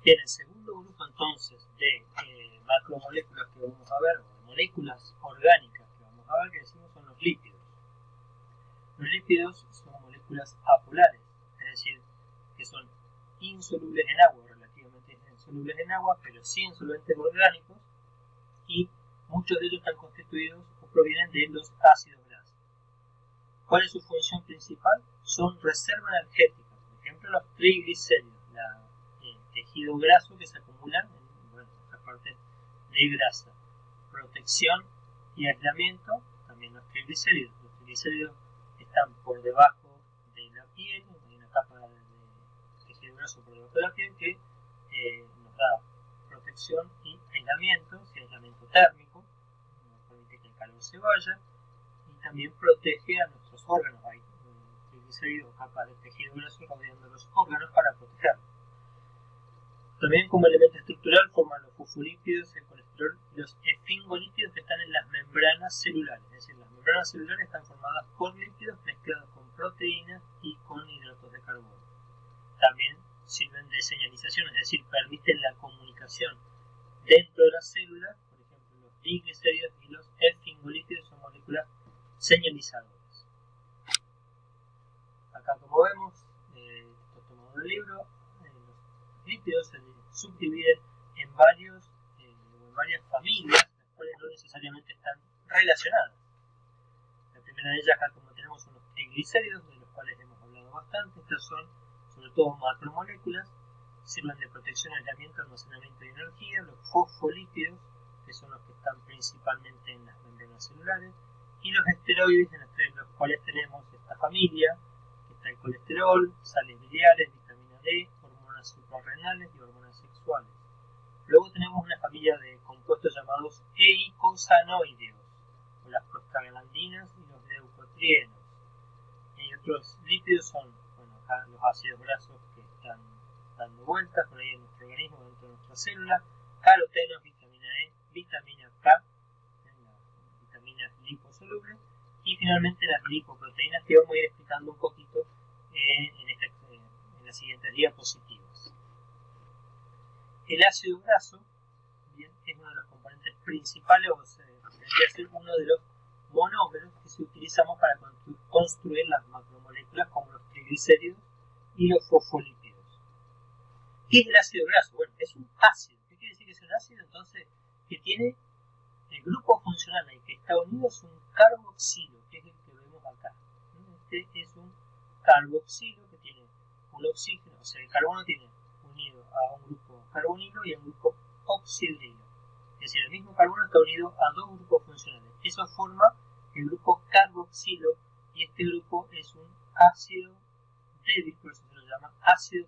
Bien, el segundo grupo entonces de macromoléculas que vamos a ver, o de moléculas orgánicas que vamos a ver, que decimos son los lípidos. Los lípidos son moléculas apolares, es decir, que son insolubles en agua, relativamente insolubles en agua, pero sí en solventes orgánicos, y muchos de ellos están constituidos o provienen de los ácidos grasos. ¿Cuál es su función principal? Son reserva energética. Por ejemplo, los triglicéridos, el tejido graso que se acumula en nuestras partes de grasa. Protección y aislamiento, también los triglicéridos. Los triglicéridos están por debajo de la piel, hay una capa de tejido graso por debajo de la piel que nos da protección y aislamiento térmico, nos permite que el calor se vaya, y también protege a nuestros órganos. Hay triglicéridos, capas de tejido graso rodeando los órganos para protegerlos. También como elemento estructural forman los fosfolípidos, el colesterol y los esfingolípidos que están en las membranas celulares. Es decir, las membranas celulares están formadas por lípidos mezclados con proteínas y con hidratos de carbono. También sirven de señalización, es decir, permiten la comunicación dentro de las células. Por ejemplo, los triglicéridos y los esfingolípidos son moléculas señalizadoras. Acá, como vemos, esto es tomado del libro, los lípidos se subdividen en varias familias, las cuales no necesariamente están relacionadas. La primera de ellas, acá como tenemos, son los triglicéridos, de los cuales hemos hablado bastante. Estas son sobre todo macromoléculas, sirven de protección, aislamiento, almacenamiento de energía. Los fosfolípidos, que son los que están principalmente en las membranas celulares, y los esteroides, entre los cuales tenemos esta familia, que está el colesterol, sales biliares, vitamina D, hormonas suprarrenales y hormonas sexuales. Luego tenemos una familia de compuestos llamados eicosanoideos, o las prostaglandinas y los leucotrienos. Y otros lípidos son, acá los ácidos grasos que están dando vueltas por ahí en nuestro organismo, dentro de nuestra célula, carotenos, vitamina E, vitamina K, las vitaminas liposolubles, y finalmente las lipoproteínas, que vamos a ir explicando un poquito en las siguientes diapositivas. El ácido graso, bien, es uno de los componentes principales, o debería ser uno de los monómeros que se utilizamos para construir las macromoléculas como los triglicéridos y los fosfolípidos. ¿Qué es el ácido graso? Bueno, es un ácido. ¿Qué quiere decir que es un ácido? Entonces, que tiene el grupo funcional ahí, que está unido, es un carboxilo, que es el que vemos acá. Este es un carboxilo que tiene un oxígeno, o sea, el carbono tiene unido a un grupo carbonilo y a un grupo oxidrilo. Es decir, el mismo carbono está unido a dos grupos funcionales. Eso forma el grupo carboxilo, y este grupo es un ácido débil, por eso se lo llama ácido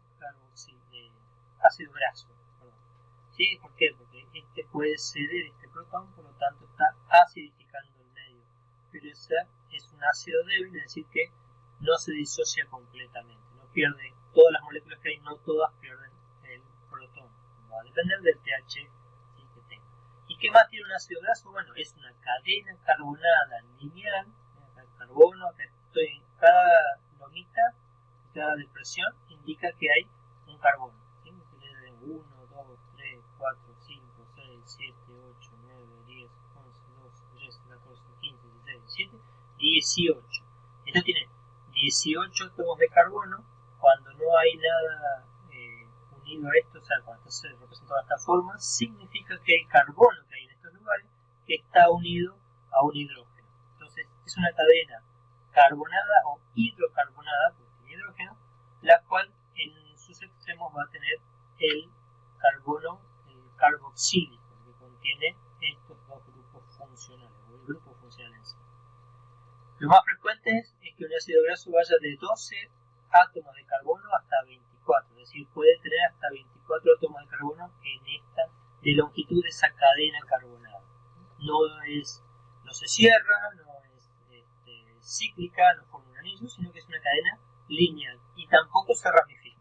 graso. ¿Sí? ¿Por qué? Porque este puede ceder este protón, por lo tanto está acidificando el medio. Pero ese es un ácido débil, es decir, que no se disocia completamente, no pierde todas las moléculas que hay, no todas pierden el protón. Va a depender del pH, ¿sí?, que tenga. ¿Y qué más tiene un ácido graso? Bueno, es una cadena carbonada lineal. Acá el carbono, acá estoy en cada lomita, cada depresión indica que hay un carbono. ¿Sí? 1, 2, 3, 4, 5, 6, 7, 8, 9, 10, 11, 12, 13, 14, 15, 16, 17, 18. Esto tiene 18 átomos de carbono. Cuando no hay nada unido a esto, o sea, cuando está representado de esta forma, significa que el carbono que hay en estos lugares está unido a un hidrógeno. Entonces, es una cadena carbonada o hidrocarbonada, porque tiene hidrógeno, la cual en sus extremos va a tener el carbono, el carboxílico, que contiene estos dos grupos funcionales, o el grupo funcional en sí. Lo más frecuente es que un ácido graso vaya de 12 átomos de carbono hasta 24, es decir, puede tener hasta 24 átomos de carbono de longitud de esa cadena carbonada. No se cierra, no es cíclica, no forma un anillo, sino que es una cadena lineal y tampoco se ramifica.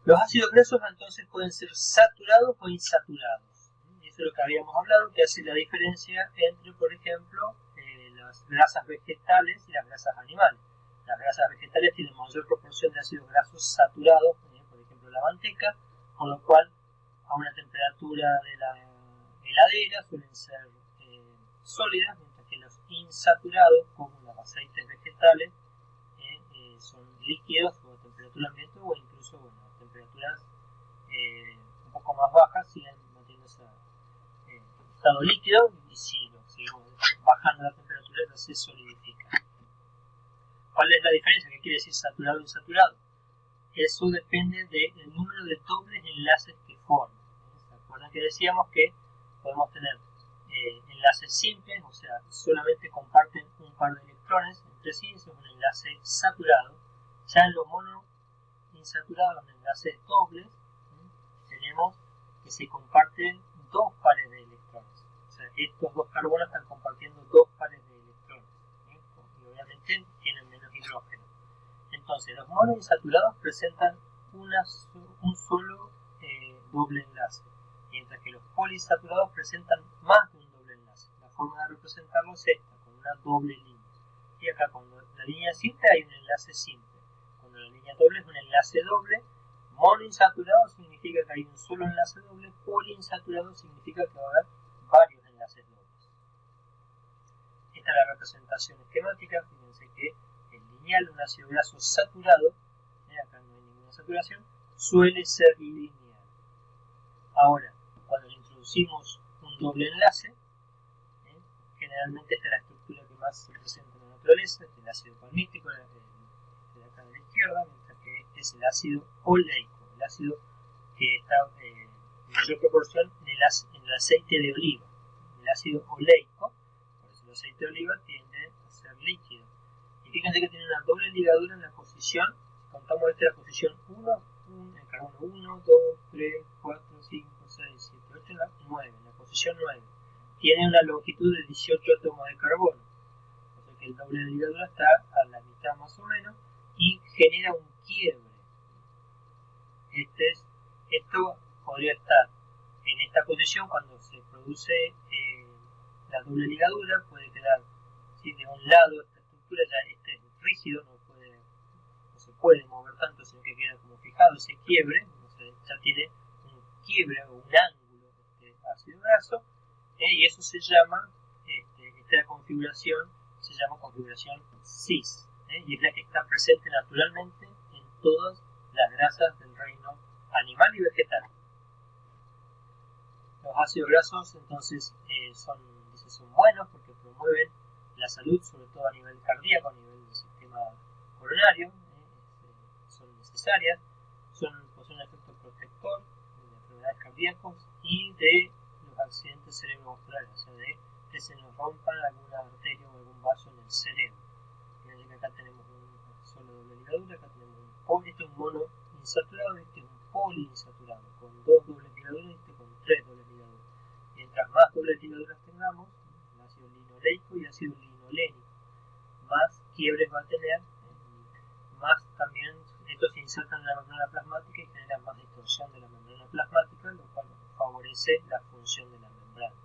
Los ácidos grasos entonces pueden ser saturados o insaturados. Eso es lo que habíamos hablado, que hace la diferencia entre, por ejemplo, las grasas vegetales y las grasas animales. Las grasas vegetales tienen mayor proporción de ácidos grasos saturados, por ejemplo la manteca, con lo cual a una temperatura de la heladera suelen ser sólidas, mientras que los insaturados, como los aceites vegetales, son líquidos o a temperatura ambiente o incluso a temperaturas un poco más bajas, siguen manteniendo ese estado líquido, y si lo seguimos bajando la temperatura ya se solidifica. ¿Cuál es la diferencia? ¿Qué quiere decir saturado e insaturado? Eso depende del número de dobles enlaces que forman. ¿Se acuerdan que decíamos que podemos tener enlaces simples, o sea, solamente comparten un par de electrones entre sí, eso es un enlace saturado. Ya en los monoinsaturados, los enlaces dobles, tenemos que se comparten dos pares de electrones. O sea, estos dos carbonos están compartiendo dos pares de electrones, y obviamente tienen menos hidrógeno. Entonces, los monoinsaturados presentan un solo doble enlace, mientras que los poliinsaturados presentan más de un doble enlace. La forma de representarlo es esta, con una doble línea. Y acá, cuando la línea es simple, hay un enlace simple. Cuando la línea doble es un enlace doble. Monoinsaturado significa que hay un solo enlace doble. Poliinsaturado significa que va a haber varios enlaces dobles. Esta es la representación esquemática. Fíjense que el lineal de un ácido graso saturado, acá no hay ninguna saturación, suele ser lineal. Ahora, cuando introducimos un doble enlace, generalmente esta es la estructura que más se presenta en la naturaleza, este es el ácido palmítico, de acá de la izquierda, mientras que este es el ácido oleico, el ácido que está en mayor proporción en el aceite de oliva. El ácido oleico, por eso el aceite de oliva tiende a ser líquido. Y fíjense que tiene una doble ligadura en la posición, si contamos esta la posición 1, el carbono 1, 2, 3, 4, 5, 6, 7, 8, 9, en la posición 9. Tiene una longitud de 18 átomos de carbono, o sea que el doble de ligadura está a la mitad más o menos y genera un quiebre. Esto podría estar en esta posición cuando se produce la doble ligadura, puede quedar de un lado esta estructura, ya este es rígido, no se puede mover tanto, sino que queda como fijado ese quiebre, ya tiene un quiebre o un ángulo ácido graso, y eso se llama, esta configuración se llama configuración cis, y es la que está presente naturalmente en todas las grasas del reino animal y vegetal. Los ácidos grasos entonces son buenos porque promueven la salud, sobre todo a nivel cardíaco, a nivel del sistema coronario, son necesarias, poseen un efecto protector de enfermedades cardíacas y de los accidentes cerebrovasculares, o sea, de que se nos rompan alguna arteria o algún vaso en el cerebro. Fíjense que acá tenemos un solo doble ligadura, acá tenemos un monoinsaturado, este es un poliinsaturado, con dos dobles ligaduras y este con tres dobles ligaduras. Mientras más dobles ligaduras tengamos, el ácido linoleico y ácido linolénico, más quiebres va a tener, más también estos se insertan en la membrana plasmática y generan más distorsión de la membrana plasmática, lo cual favorece la función de la membrana.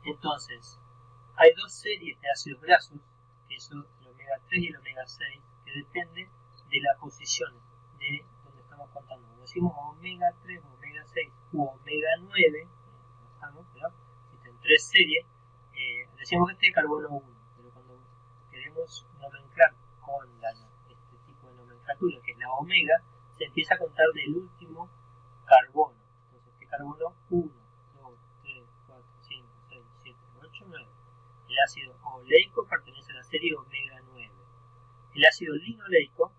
Entonces, hay dos series de ácidos grasos, que son el omega 3 y el omega 6, que dependen de la posición de donde estamos contando. Cuando decimos omega 3, omega 6 u omega 9, existen tres series, decimos que este es carbono 1, pero cuando queremos nomenclar con este tipo de nomenclatura, que es la omega, se empieza a contar del último carbono. Entonces, este carbono 1, 2, 3, 4, 5, 6, 7, 8, 9. El ácido oleico pertenece a la serie omega 9. El ácido linoleico,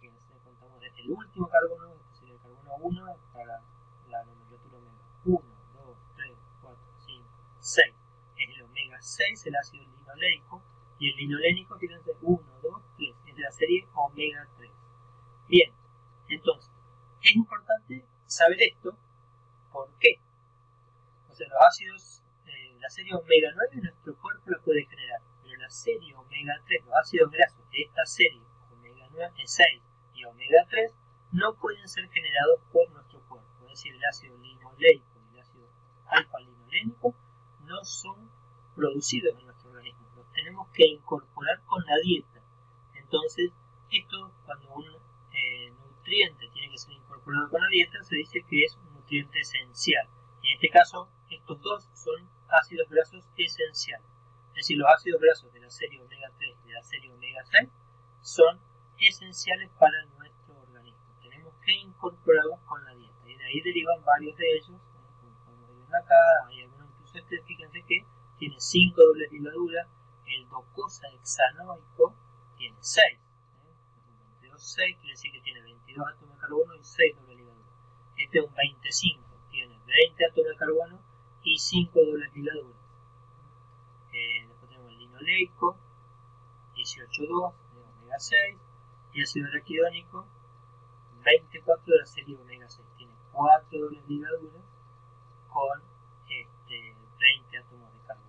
fíjense, contamos desde el último carbono, este sería el carbono 1 para la nomenclatura omega 1, 2, 3, 4, 5, 6. Es el omega 6, el ácido linoleico, y el linolénico, fíjense, 1, 2, 3, es de la serie omega 3. Bien, entonces, es importante saber esto. ¿Por qué? O sea, los ácidos, la serie omega 9 nuestro cuerpo la puede generar, pero la serie omega 3, los ácidos grasos de esta serie, omega 9, 6 y omega 3, no pueden ser generados por nuestro cuerpo. Es decir, el ácido linoleico y el ácido alfa-linolénico no son producidos en nuestro organismo, los tenemos que incorporar con la dieta. Entonces, esto cuando un nutriente tiene que ser incorporado con la dieta, se dice que es un nutriente esencial. En este caso, estos dos son ácidos grasos esenciales. Es decir, los ácidos grasos de la serie omega 3 y de la serie omega 6 son esenciales para nuestro organismo. Tenemos que incorporarlos con la dieta. Y de ahí derivan varios de ellos, como podemos ver acá, hay algunos incluso fíjense que tiene 5 dobles ligaduras, el docosahexanoico tiene 6. 6 quiere decir que tiene 22 átomos de carbono y 6 dobles ligaduras. Este es un 25, tiene 20 átomos de carbono y 5 dobles ligaduras. Después tenemos el linoleico, 18,2 de omega 6, y ácido araquidónico, 24 de la serie omega 6. Tiene 4 dobles ligaduras con 20 átomos de carbono.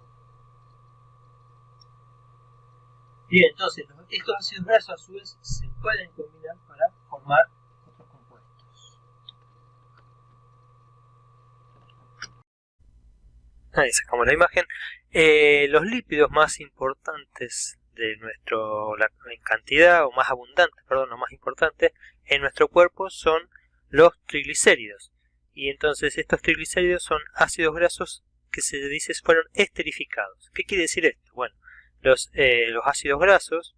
Bien, entonces estos ácidos grasos a su vez se pueden combinar para formar otros compuestos. Ahí sacamos la imagen. Los lípidos más importantes de en cantidad, o más abundantes, perdón, los más importantes en nuestro cuerpo son los triglicéridos. Y entonces estos triglicéridos son ácidos grasos que se dice fueron esterificados. ¿Qué quiere decir esto? Bueno, los ácidos grasos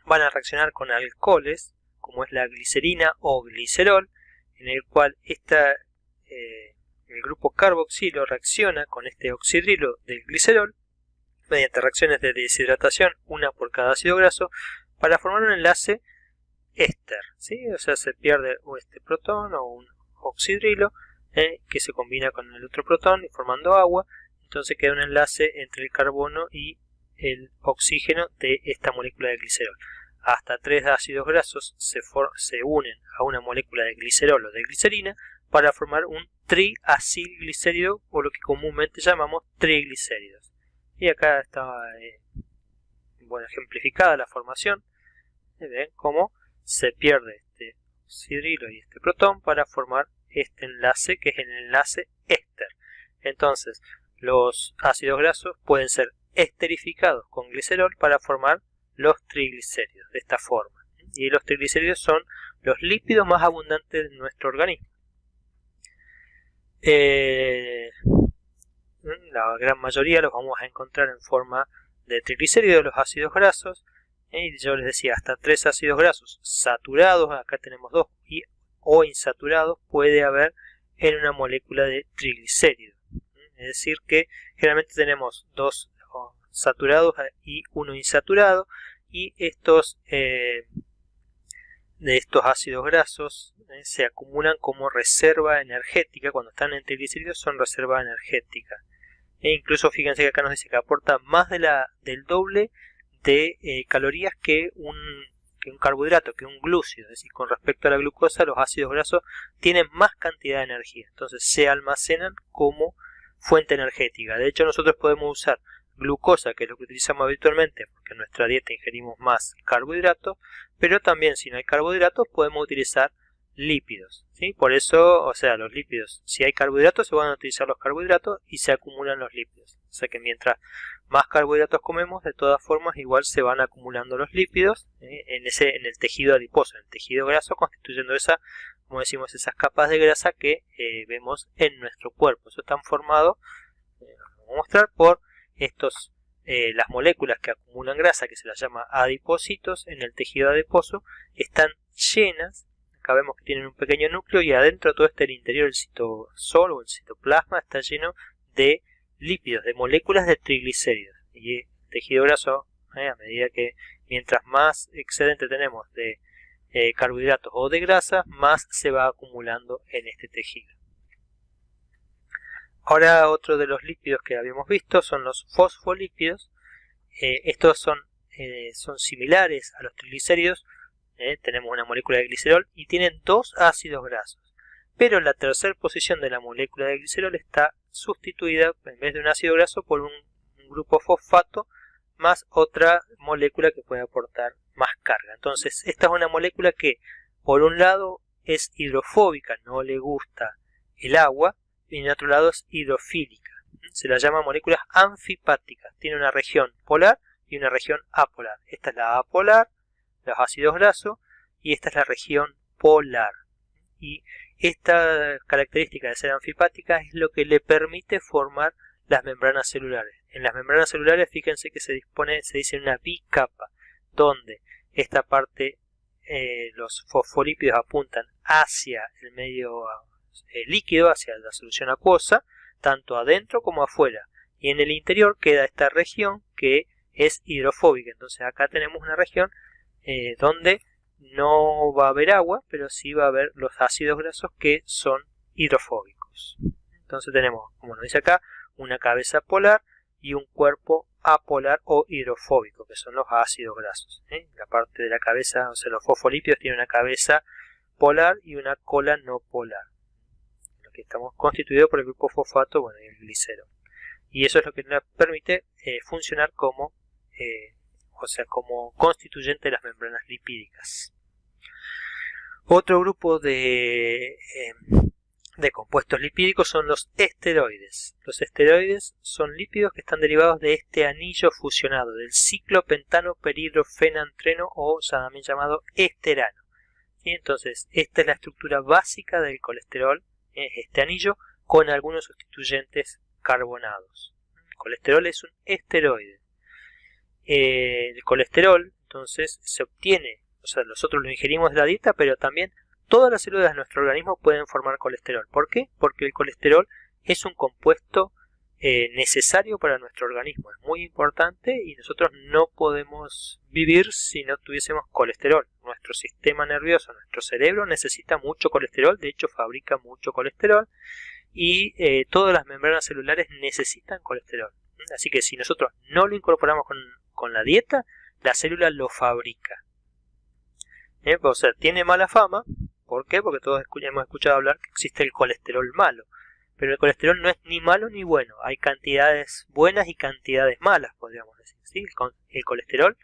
van a reaccionar con alcoholes, como es la glicerina o glicerol, en el cual el grupo carboxilo reacciona con este oxidrilo del glicerol mediante reacciones de deshidratación, una por cada ácido graso, para formar un enlace éster, ¿sí? O sea, se pierde este protón o un oxidrilo que se combina con el otro protón y formando agua. Entonces queda un enlace entre el carbono y el oxígeno de esta molécula de glicerol. Hasta 3 ácidos grasos se unen a una molécula de glicerol o de glicerina para formar un triacilglicérido, o lo que comúnmente llamamos triglicéridos. Y acá está ejemplificada la formación. Ven cómo se pierde este oxidrilo y este protón para formar este enlace, que es el enlace éster. Entonces, los ácidos grasos pueden ser esterificados con glicerol para formar los triglicéridos de esta forma. Y los triglicéridos son los lípidos más abundantes de nuestro organismo. La gran mayoría los vamos a encontrar en forma de triglicéridos, los ácidos grasos. Y yo les decía, hasta 3 ácidos grasos saturados, acá tenemos 2, o insaturados puede haber en una molécula de triglicérido. Es decir que generalmente tenemos 2 saturados y 1 insaturado, y de estos ácidos grasos se acumulan como reserva energética. Cuando están en triglicéridos son reserva energética. E incluso fíjense que acá nos dice que aporta más del doble de calorías que un carbohidrato, que un glúcido. Es decir, con respecto a la glucosa, los ácidos grasos tienen más cantidad de energía. Entonces se almacenan como fuente energética. De hecho, nosotros podemos usar glucosa, que es lo que utilizamos habitualmente, porque en nuestra dieta ingerimos más carbohidratos, pero también si no hay carbohidratos podemos utilizar lípidos, ¿sí? Por eso, o sea, los lípidos, si hay carbohidratos se van a utilizar los carbohidratos y se acumulan los lípidos. O sea que mientras más carbohidratos comemos, de todas formas igual se van acumulando los lípidos en el tejido adiposo, en el tejido graso, constituyendo como decimos, esas capas de grasa que vemos en nuestro cuerpo. Eso están formados, vamos a mostrar, por las moléculas que acumulan grasa, que se las llama adipocitos. En el tejido adiposo están llenas. Acá vemos que tienen un pequeño núcleo, y adentro todo el interior del citosol o el citoplasma está lleno de lípidos, de moléculas de triglicéridos. Y el tejido graso, a medida que mientras más excedente tenemos de carbohidratos o de grasa, más se va acumulando en este tejido. Ahora, otro de los lípidos que habíamos visto son los fosfolípidos. Estos son similares a los triglicéridos. Tenemos una molécula de glicerol y tienen 2 ácidos grasos, pero la tercera posición de la molécula de glicerol está sustituida, en vez de un ácido graso, por un grupo fosfato más otra molécula que puede aportar más carga. Entonces esta es una molécula que por un lado es hidrofóbica, no le gusta el agua, y en otro lado es hidrofílica. Se la llama moléculas anfipáticas, tiene una región polar y una región apolar. Esta es la apolar, los ácidos grasos, y esta es la región polar. Y esta característica de ser anfipática es lo que le permite formar las membranas celulares. En las membranas celulares, fíjense que se dice una bicapa, donde esta parte, los fosfolípidos apuntan hacia el medio líquido, hacia la solución acuosa, tanto adentro como afuera. Y en el interior queda esta región que es hidrofóbica. Entonces acá tenemos una región donde no va a haber agua, pero sí va a haber los ácidos grasos que son hidrofóbicos. Entonces tenemos, como nos dice acá, una cabeza polar y un cuerpo apolar o hidrofóbico, que son los ácidos grasos. La parte de la cabeza, o sea, los fosfolípidos tienen una cabeza polar y una cola no polar. Lo que estamos constituidos por el grupo fosfato, bueno, y el glicero. Y eso es lo que nos permite funcionar como constituyente de las membranas lipídicas. Otro grupo de compuestos lipídicos son los esteroides. Los esteroides son lípidos que están derivados de este anillo fusionado, del ciclopentano perhidrofenantreno o también llamado esterano. ¿Sí? Entonces, esta es la estructura básica del colesterol, este anillo, con algunos sustituyentes carbonados. El colesterol es un esteroide. El colesterol, entonces, se obtiene, o sea, nosotros lo ingerimos de la dieta, pero también todas las células de nuestro organismo pueden formar colesterol. ¿Por qué? Porque el colesterol es un compuesto necesario para nuestro organismo. Es muy importante y nosotros no podemos vivir si no tuviésemos colesterol. Nuestro sistema nervioso, nuestro cerebro necesita mucho colesterol, de hecho fabrica mucho colesterol y todas las membranas celulares necesitan colesterol. Así que si nosotros no lo incorporamos con la dieta, la célula lo fabrica. O sea, tiene mala fama. ¿Por qué? Porque todos hemos escuchado hablar que existe el colesterol malo. Pero el colesterol no es ni malo ni bueno. Hay cantidades buenas y cantidades malas, podríamos decir. ¿Sí? El colesterol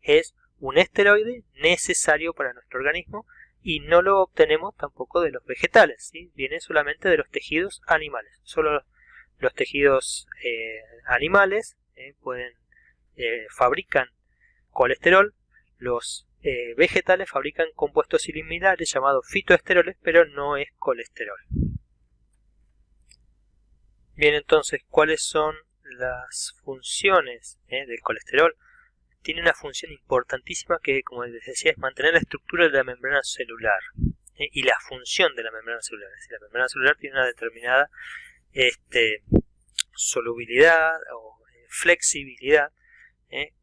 es un esteroide necesario para nuestro organismo y no lo obtenemos tampoco de los vegetales. ¿Sí? Viene solamente de los tejidos animales. Solo los tejidos animales fabrican colesterol. Los vegetales fabrican compuestos similares llamados fitoesteroles, pero no es colesterol. Bien, entonces, ¿cuáles son las funciones del colesterol? Tiene una función importantísima que, como les decía, es mantener la estructura de la membrana celular y la función de la membrana celular. Es decir, la membrana celular tiene una determinada solubilidad o flexibilidad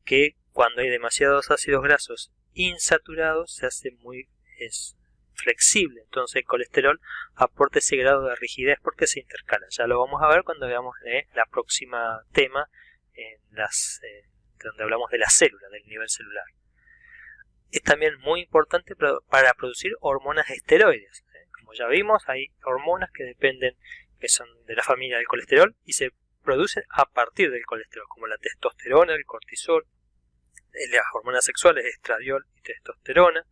que cuando hay demasiados ácidos grasos insaturados se hace muy flexible. Entonces el colesterol aporta ese grado de rigidez porque se intercala. Ya lo vamos a ver cuando veamos la próxima tema donde hablamos de la célula, del nivel celular. Es también muy importante para producir hormonas esteroides. Como ya vimos, hay hormonas que son de la familia del colesterol y se producen a partir del colesterol, como la testosterona, el cortisol, las hormonas sexuales, estradiol y testosterona.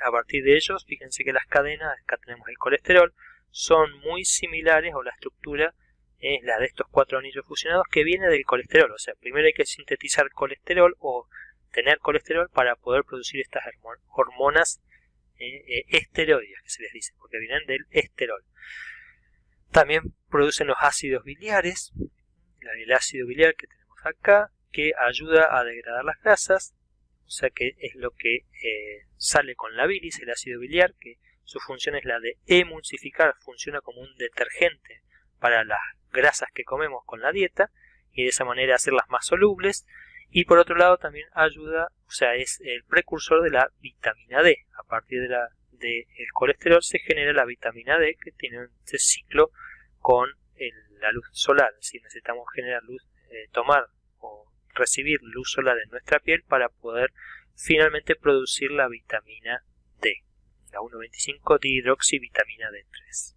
A partir de ellos, fíjense que las cadenas, acá tenemos el colesterol, son muy similares, o la estructura es la de estos 4 anillos fusionados que viene del colesterol. O sea, primero hay que sintetizar colesterol o tener colesterol para poder producir estas hormonas esteroides, que se les dice, porque vienen del esterol. También producen los ácidos biliares, el ácido biliar que tenemos acá, que ayuda a degradar las grasas, o sea que es lo que sale con la bilis, el ácido biliar, que su función es la de emulsificar, funciona como un detergente para las grasas que comemos con la dieta y de esa manera hacerlas más solubles. Y por otro lado también ayuda, o sea, es el precursor de la vitamina D. A partir del colesterol se genera la vitamina D, que tiene este ciclo con la luz solar. Es decir, necesitamos generar luz, tomar o recibir luz solar en nuestra piel para poder finalmente producir la vitamina D, la 1,25 dihidroxivitamina D3.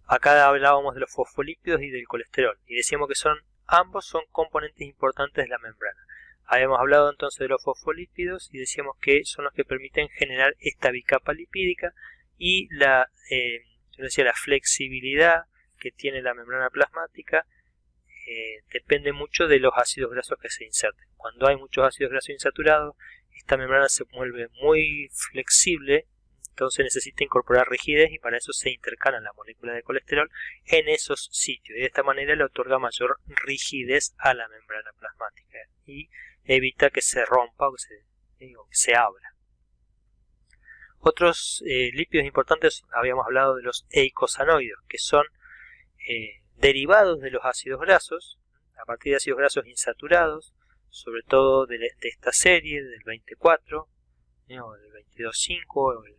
Acá hablábamos de los fosfolípidos y del colesterol y decíamos que ambos son componentes importantes de la membrana. Habíamos hablado entonces de los fosfolípidos y decíamos que son los que permiten generar esta bicapa lipídica y la flexibilidad que tiene la membrana plasmática depende mucho de los ácidos grasos que se inserten. Cuando hay muchos ácidos grasos insaturados, esta membrana se vuelve muy flexible, entonces necesita incorporar rigidez y para eso se intercalan las moléculas de colesterol en esos sitios. Y de esta manera le otorga mayor rigidez a la membrana plasmática y evita que se rompa o que se abra. Otros lípidos importantes, habíamos hablado de los eicosanoides, que son derivados de los ácidos grasos, a partir de ácidos grasos insaturados, sobre todo de esta serie, del 24, o del 22,5 o el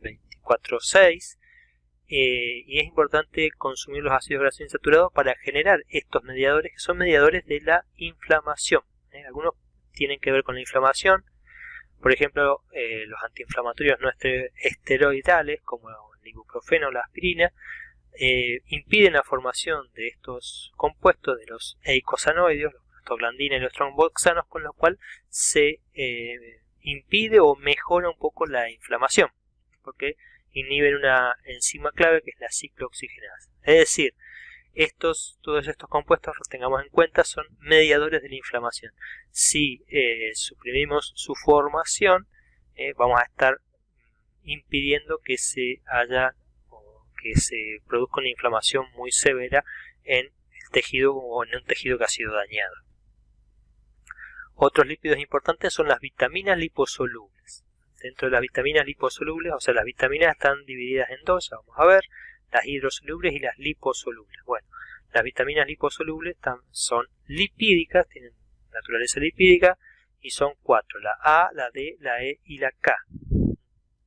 24,6, y es importante consumir los ácidos grasos insaturados para generar estos mediadores que son mediadores de la inflamación. Algunos tienen que ver con la inflamación, por ejemplo, los antiinflamatorios no esteroidales como el ibuprofeno o la aspirina impiden la formación de estos compuestos de los eicosanoides, los prostaglandinas y los tromboxanos, con lo cual se impide o mejora un poco la inflamación, porque inhiben una enzima clave que es la ciclooxigenasa. Es decir, todos estos compuestos, los tengamos en cuenta, son mediadores de la inflamación. Si suprimimos su formación, vamos a estar impidiendo que se produzca una inflamación muy severa en el tejido o en un tejido que ha sido dañado. Otros lípidos importantes son las vitaminas liposolubles. Dentro de las vitaminas liposolubles, o sea, las vitaminas están divididas en dos, ya vamos a ver, las hidrosolubles y las liposolubles. Bueno, las vitaminas liposolubles son lipídicas, tienen naturaleza lipídica y son 4, la A, la D, la E y la K.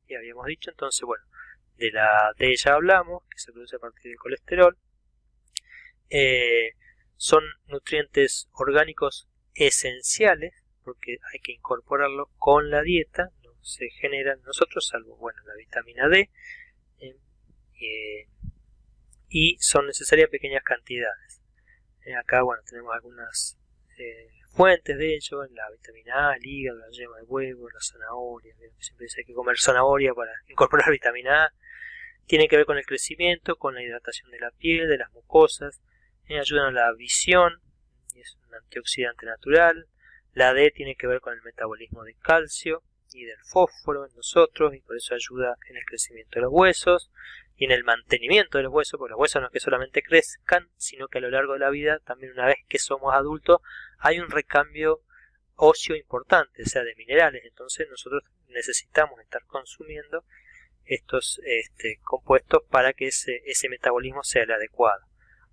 Ya habíamos dicho, entonces, bueno, de la D ya hablamos, que se produce a partir del colesterol. Son nutrientes orgánicos esenciales, porque hay que incorporarlos con la dieta, no se generan nosotros, salvo, bueno, la vitamina D, y son necesarias en pequeñas cantidades. Acá, bueno, tenemos algunas fuentes de ello, en la vitamina A, el hígado, la yema de huevo, la zanahoria. Siempre dice que hay que comer zanahoria para incorporar vitamina A. Tiene que ver con el crecimiento, con la hidratación de la piel, de las mucosas, ayudan a la visión, es un antioxidante natural. La D tiene que ver con el metabolismo del calcio y del fósforo en nosotros, y por eso ayuda en el crecimiento de los huesos y en el mantenimiento de los huesos, porque los huesos no es que solamente crezcan, sino que a lo largo de la vida, también una vez que somos adultos, hay un recambio óseo importante, o sea, de minerales. Entonces nosotros necesitamos estar consumiendo estos compuestos para que ese metabolismo sea el adecuado.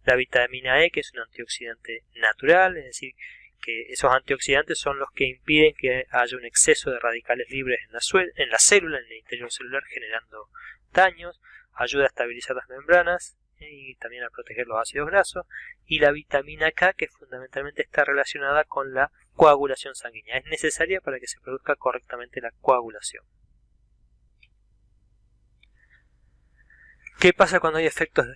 La vitamina E, que es un antioxidante natural, es decir, que esos antioxidantes son los que impiden que haya un exceso de radicales libres en la célula, en el interior celular, generando daños. Ayuda a estabilizar las membranas y también a proteger los ácidos grasos. Y la vitamina K, que fundamentalmente está relacionada con la coagulación sanguínea, es necesaria para que se produzca correctamente la coagulación. ¿Qué pasa cuando hay efectos,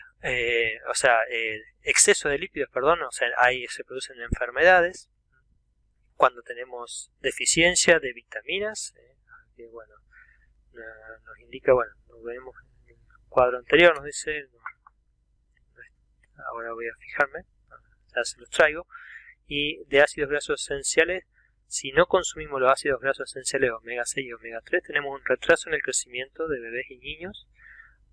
exceso de lípidos, se producen enfermedades? Cuando tenemos deficiencia de vitaminas, que bueno, nos indica, bueno, lo vemos en el cuadro anterior, nos dice, ahora voy a fijarme, ya se los traigo, y de ácidos grasos esenciales, si no consumimos los ácidos grasos esenciales omega 6 y omega 3, tenemos un retraso en el crecimiento de bebés y niños.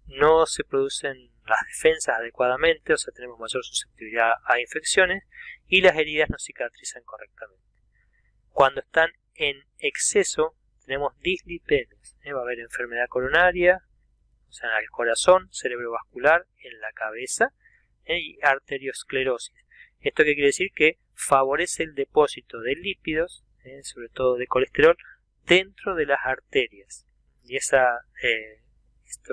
No se producen las defensas adecuadamente, o sea, tenemos mayor susceptibilidad a infecciones y las heridas no cicatrizan correctamente. Cuando están en exceso, tenemos dislipemias. Va a haber enfermedad coronaria, o sea, en el corazón, cerebrovascular, en la cabeza, y arteriosclerosis. ¿Esto qué quiere decir? Que favorece el depósito de lípidos, sobre todo de colesterol, dentro de las arterias. Y esto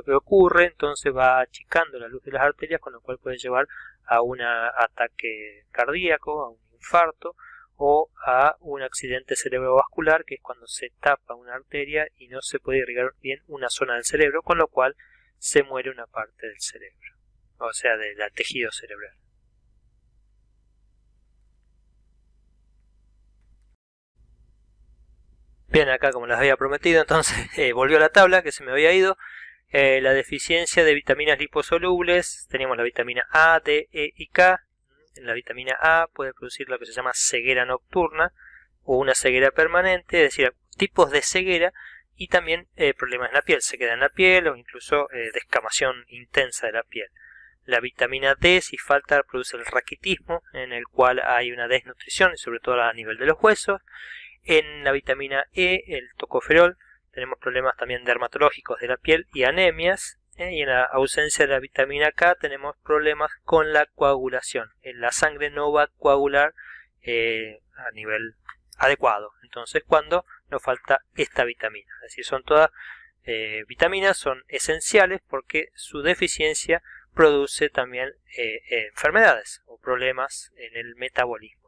que ocurre, entonces va achicando la luz de las arterias, con lo cual puede llevar a un ataque cardíaco, a un infarto o a un accidente cerebrovascular, que es cuando se tapa una arteria y no se puede irrigar bien una zona del cerebro, con lo cual se muere una parte del cerebro, o sea, del tejido cerebral. Bien, acá como les había prometido, entonces volvió a la tabla que se me había ido. La deficiencia de vitaminas liposolubles, teníamos la vitamina A, D, E y K. La vitamina A puede producir lo que se llama ceguera nocturna o una ceguera permanente, es decir, tipos de ceguera y también problemas en la piel, se queda en la piel o incluso descamación intensa de la piel. La vitamina D, si falta, produce el raquitismo, en el cual hay una desnutrición, y sobre todo a nivel de los huesos. En la vitamina E, el tocoferol, tenemos problemas también dermatológicos de la piel y anemias. Y en la ausencia de la vitamina K tenemos problemas con la coagulación. La sangre no va a coagular a nivel adecuado. Entonces, cuando nos falta esta vitamina, es decir, son todas vitaminas, son esenciales porque su deficiencia produce también enfermedades o problemas en el metabolismo.